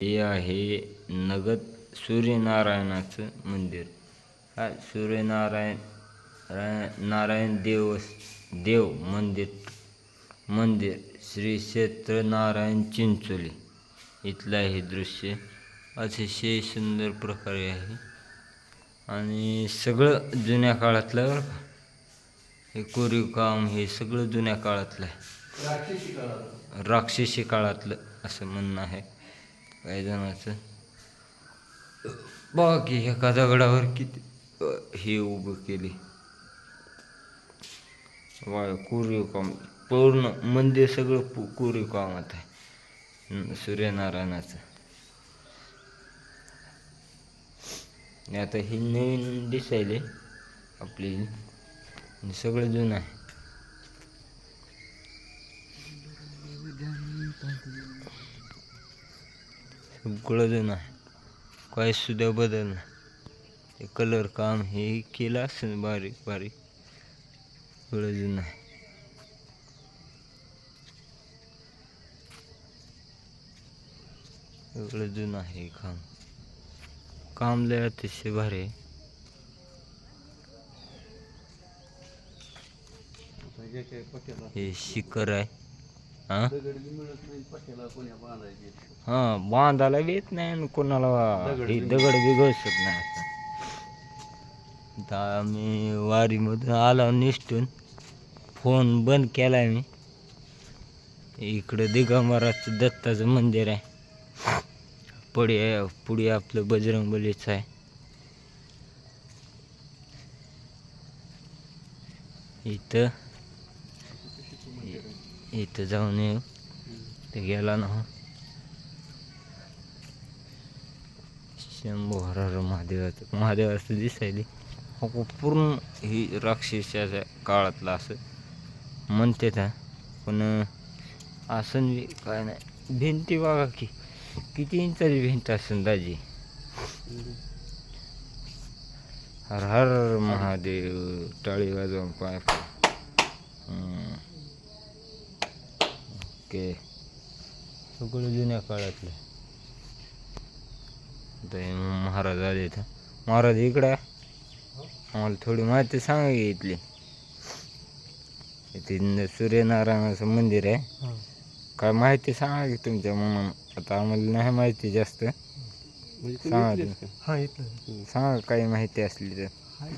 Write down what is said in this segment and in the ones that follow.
हे आहे नगद सूर्यनारायणाचं मंदिर. हा नारायण देव मंदिर श्री क्षेत्र नारायण चिंचोली इथलं हे दृश्य अतिशय सुंदर प्रकारे आहे आणि सगळं जुन्या काळातलं बरं का. हे कोरीव काम हे सगळं जुन्या काळातलं आहे, राक्षसी काळातलं असं म्हणणं आहे काही जणांचं. बाकी एका दगडावर किती हे उभं केले, कोरीव काम पूर्ण मंदिर सगळं कोरीव कामात आहे सूर्यनारायणाचं. आता ही नवीन दिसायले आपली, सगळं जुनं आहे. सगळं जुनं आहे, काही सुद्धा बदल नाही. ते कलर काम हे केलं असेल बारीक बारीक, सगळं जुनं आहे. सगळं जुनं आहे काम लय अतिशय भारी आहे. हे शिखर आहे. बांधायला येत नाही आणि कोणाला हे दगड बी घसत नाही. आता आम्ही वारीमधून आलो निष्ठून, फोन बंद केलाय मी. इकडं दिगंबराचं दत्ताचं मंदिर आहे, पुढे आपलं बजरंगबलीचं आहे. इथं जाऊन येऊ, ते गेला ना शंभू हर हर महादेवाचं दिसायली. पूर्ण ही राक्षसाच्या काळातलं असं म्हणते त्या, पण असं काय नाही. भिंती बघा की किती इंचाची भिंत असेल दाजी. हर हर महादेव, टाळी वाजवून पाय. ओके, सगळं जुन्या काळातलं. महाराज आले इथं. महाराज इकडे आम्हाला थोडी माहिती सांगा की इथली. इथे सूर्यनारायणाचं मंदिर आहे, काय माहिती सांगा की तुमच्या मनानं. आता आम्हाला नाही माहिती जास्त, सांगा सांगा काही माहिती असली तर.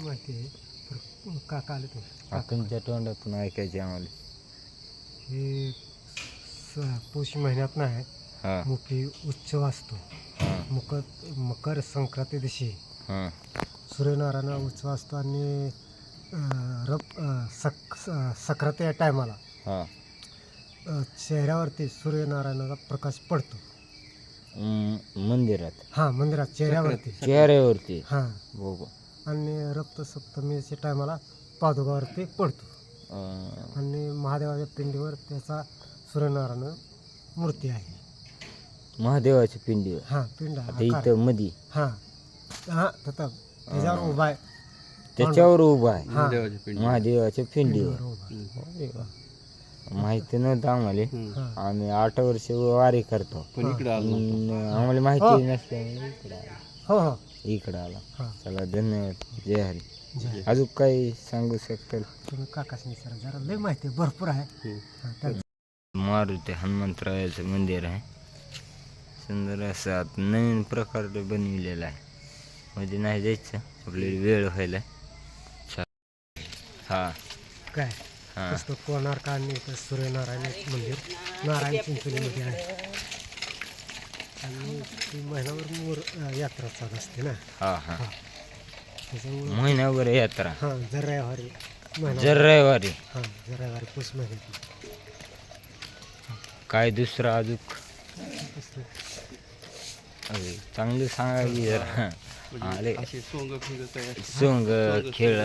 माहिती आहे काका आले तुमच्या तोंडातून ऐकायचे आम्हाला. हे पौष महिन्यात नाही मोठी उत्सव असतो. मकर संक्रांती दिवशी सूर्यनारायण उत्सव असतो आणि संक्रांती या टायमाला चेहऱ्यावरती सूर्यनारायणाचा प्रकाश पडतो मंदिरात. मंदिरात चेहऱ्यावरती आणि रक्तसप्तमीच्या टायमाला पादुकावरती पडतो. आणि महादेवाच्या पिंडीवर त्याचा सूर्यनारायण मूर्ती आहे. महादेवाच्या पिंडीवर पिंड इथं मधी त्याच्यावर उभा आहे. त्याच्यावर उभा आहे महादेवाच्या पिंडीवर. माहिती नव्हतं आम्हाला. आम्ही 8 वर्ष वारी करतो, आम्हाला माहिती नसल्यामुळे इकडं आला. चला धन्यवाद. जय हरी. अजून काही सांगू शकताल तुम्ही काकाशी सर? जरा लय माहिती भरपूर आहे. मारुती हनुमंतरायाचं मंदिर आहे, सुंदर असं. आता नवीन प्रकारे बनविलेलं आहे, मध्ये नाही जायचं आपल्याला वेळ व्हायला. काय कोणार्क आणि सूर्यनारायण मंदिर नारायण चिंचोलीमध्ये आहे. आणि ती महिनाभर यात्रा चालू असते ना. त्याच्यामुळे महिनाभर यात्रा. जर रविवारी पुस महिन्यात. काय दुसरं अजून चांगलं सांगा की जरा. आले सोंग खेळ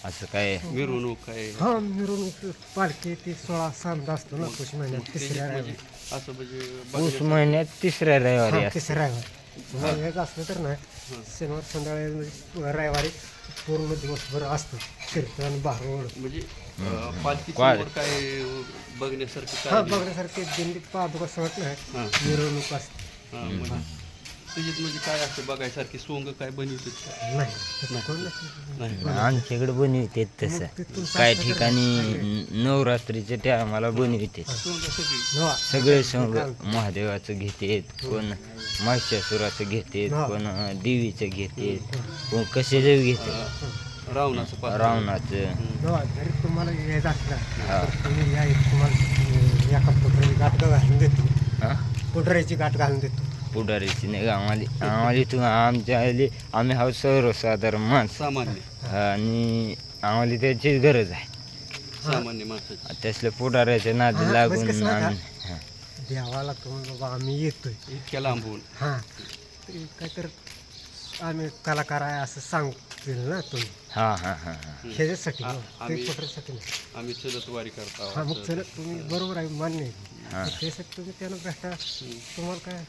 असं काय मिरवणूक आहे. मिरवणूक पालखी ती 16 सांजा असतो ना पुष महिन्यात तिसऱ्या रविवारी. असं म्हणजे पुष महिन्यात तिसऱ्या रविवारी. तिसऱ्या रविवारी हेच असलं तर नाही, शनिवार संध्याकाळी रविवारी पूर्ण दिवसभर असतं कीर्तन भारुड. म्हणजे पालखीवर काय बघण्यासारखं? बघण्यासारखे दिंडी पादुका सगळं नाही, मिरवणूक असते. म्हणजे त्याच्यात म्हणजे काय असतं बघायसारखी सोंग काय बनवतात का? नाही तसं कोण नसतं. आमच्याकडे बनवितात तसं मग ते तुमचं काही असलं तर ठिकाणी नवरात्रीच्या टायमाला बनवितात सोंग सगळी हो. सगळे संघ महादेवाचं घेतात कोण महिषासुराचं घेतात हा. कोण देवीचं घेतात कोण कशाचं घेतात रावणाचं पात्र. रावणाचं हो, जरी तुम्हाला यायचं असलं हा. तर तुम्ही या इथं तुम्हाला एका पुढऱ्याची गाठ घालून देतो. हा पुढऱ्याची गाठ घालून देतो. पुढारीची नाही आम्हाला इथून आम्ही हा सर्वसाधारण माणसं सामान्य आणि आम्हाला त्याची गरज आहे सामान्य माणसाची त्यासल्या पुढाऱ्याच्या नादी हा, लागून म्हणजे कसं माहिती आम्ही हा. देवाला तुम्ही बाबा आम्ही येतोय इतक्या लांबून हां तरी काय तर आम्ही कलाकार आहे असं सांगतील ना तुम्ही हा हा हा हा ह्याच्यासाठी हो. ते आम्ही- पुढऱ्यासाठी नाही. आम्ही चलत वारी करतो हा मग चल तुम्ही बरोबर आहे मान्य आहे हा. मग त्यासाठी तुम्ही त्यानं भेटा तुम्हाला काय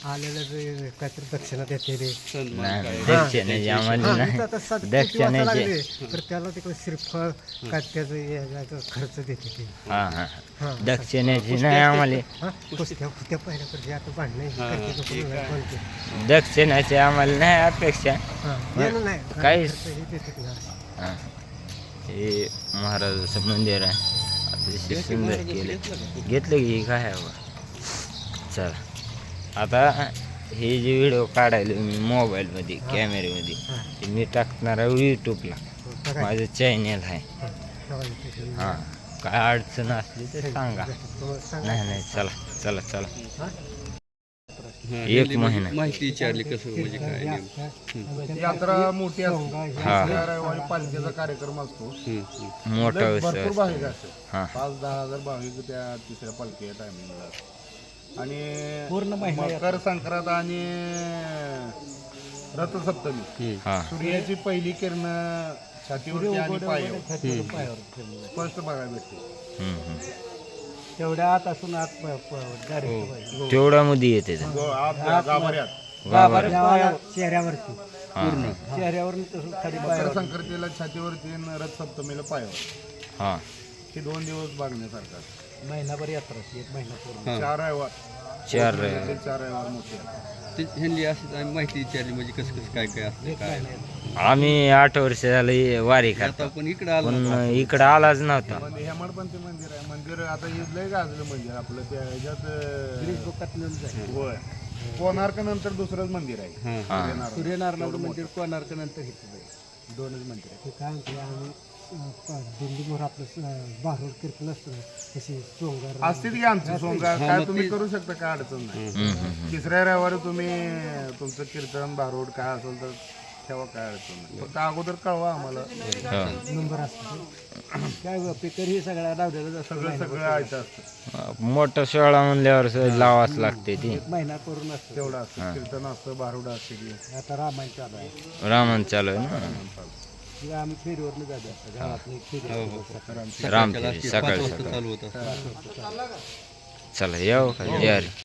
आलेलं जे काहीतरी दक्षिणा देते ते सन्मान नाही काय नाही, दक्षिणाची आम्हाला हा, नाही इथं आता सात कोटी वाचायला दक्षिणाचे लागले, तर त्याला तिकडे श्रीफळ काय त्याचं याचा खर्च देते ते हा हा हा दक्षिणाची नाही आम्हाला हा कुस्त्या पहिल्याकडे आता भांडणे हा, करते तो ठीक कोणी आहे. कोणते. दक्षिणाची आम्हाला नाही अपेक्षा हा, देणं नाही काहीच- खर्च हे देतात ना. हा. हे महाराजाचं मंदिर आहे अतिशय सुंदर केलं घेतलं की हे काय आहे बा चला आता हे जे व्हिडिओ काढायला मी मोबाईलमध्ये कॅमेऱ्यामध्ये ते मी टाकणार आहे यूट्यूबला बघा, माझं चॅनल आहे तेव्हा इथे हां काय अडचण असली तर सांगा तुम्हाला सांगा. नाही नाही चला चला चला हा? हा, एक यांनी महिना. माहिती विचारली कसं म्हणजे काय नेमकं. यात्रा मोठी असते हा त्या रविवारी पालखीचा कार्यक्रम असतो मोठा लय विषय भरपूर भाविक असते हां 5-10 हजार भाविक त्या तिसऱ्या पालखीच्या टायमिंगला आणि पूर्ण मकर संक्रांत आणि रथसप्तमी हां सूर्याची पहिली किरण छातीवरती आणि पायावर स्पष्ट बघायला भेटते तेवढ्या आत असून आत तेवढ्यामध्ये येते ते. आत गाभाऱ्यात चेहऱ्यावरती हां चेहऱ्यावर तसं खाली मकर संक्रांतीला छातीवरती आणि रथसप्तमीला पायावर हां हे 2 दिवस बघण्यासारखं असतं. महिनाभर यात्रा असते, एक महिना पूर्ण. हा. 4 रविवार 4 ते 4 रविवार मोठी यात्रा. ते ह्यांनी अशीच आम्ही माहिती विचारली म्हणजे कसं कसं काय काय असतं काय आम्ही 8 वर्ष झाले वारी आता करतो आपण इकडे आलो पण इकडं आलाच नव्हता म्हणजे हेमाडपंथी मंदिर आहे मंदिर आता हे लय गाजलं मंदिर आपलं त्या ह्याच्यात होय कोणार्क नंतर दुसरंच मंदिर आहे हां हां सूर्यनारायणाचं मंदिर कोणार्क नंतर घेतलं दोनच मंदिर आहे काय म्हणते आम्ही दिंडीवर आपलं बारूड कीर्तन असतं ना तशी सोंगार असतील की आमची सोंगार काय तुम्ही करू शकता काय अडचण नाही तिसऱ्या रविवारी तुम्ही तुमचं कीर्तन भारूड काय असेल तर तेव्हा काय अडचण नाही फक्त अगोदर कळवा आम्हाला हां नंबर असतो काय पेकर ही सगळ्या लावलेलं सगळं सगळं ऐकतं असतं मोठं सोहळा म्हणल्यावर लावाच लागते ती महिना करून असतो तेवढं असतं कीर्तन असतं भारूड असते ती आता रामायण चालू आहे रामन चालू आहे ना किंवा आम्ही फेरीवरनं जातो आता गावातली एक फेरी हो हो रामफेरी सकाळी वाजता सकाळी चालू होतं चला येऊ का या रे